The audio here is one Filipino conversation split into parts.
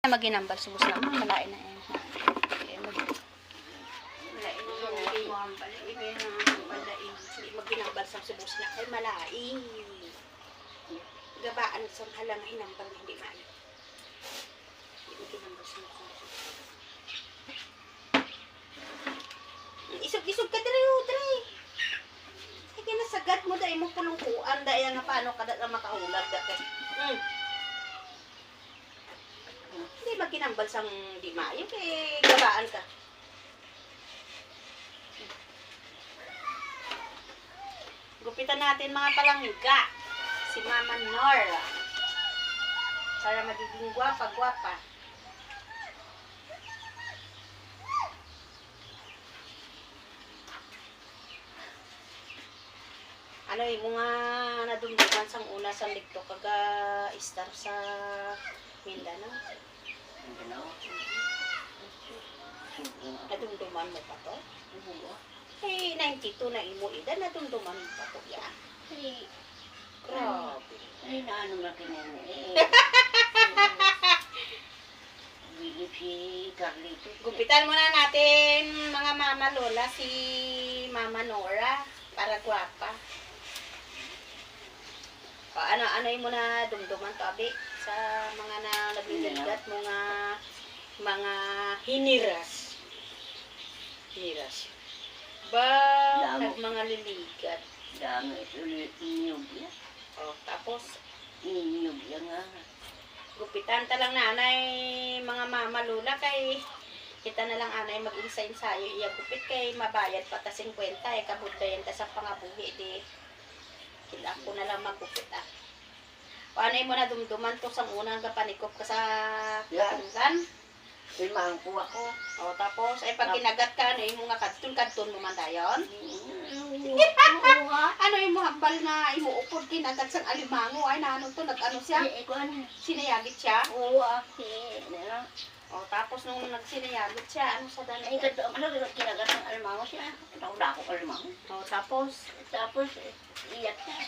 Maginambal subos na malain na eh. Maginambal sa subos na ay malain. Gabaan sa halang hinambal hindi man. Maginambal sa subos. Isog-isog ka diri. Sige na sagat mo dai mo pulungkuan dai nga paano kada na makahulag dati. Hindi maginambal sang di maayo kay gabaan ka. Gupitan natin mga palangga. Si Mama Nora. Para magiging gwapa-gwapa. Ano yung mga nadumduman sang una sa ligto kaga star sa Mindanao? Nadumduman mo pa to? Eh, 92 na imo edad, nadumduman mo pa to yan. Ay, Grabe. ay naano na kinano eh. Bilip si Carlito. Gupitan muna natin mga mama lola si Mama Nora para gwapa. O, ano yung muna dumduman to abi sa mga na nagliligat mga hiniras. Hiniras. Ba, Damo. mga liligat. Dami ito inyog yan. O, tapos Inyog yan nga. gupitan ta lang nanay mga mama lola kay kita na lang anay mag-insa-insayo iya gupit kay mabayad pa ta 50 eh kabudlayan ta sa pangabuhi di kila ko na lang magupit ah. Paano mo na dumduman to sang unang kapanikop ka sa katunggan? Pilmang ko ako. O tapos ay pag kinagat ka ano yung mga kadton mo man dayon? Ano yung mga hambal na imuupod kinagat sang alimango ay naano to nag-ano siya? Sinayagit siya? Oo, okay. O tapos nung nagsinayagit siya ano sa dala? Ay, kato, ano, kinagat ng alimango siya. Itong dako alimango. O tapos Tapos, iyak siya.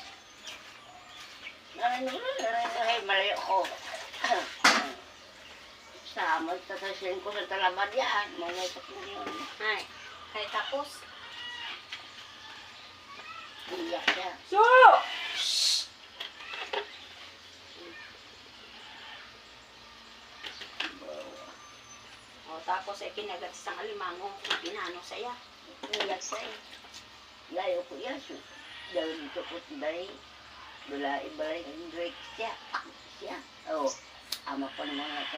Ay, mali ako. Samad, tatasin ko sa talamad yan. Mga yun. ay tapos Iyak siya. So! O tapos ay kinagat sa alimango pinano sa iya. Iyak siya eh. Layo ko yan. Dahil dito ko tayo. Dula ibalay ng break siya. Siya. Oo. Ama ko naman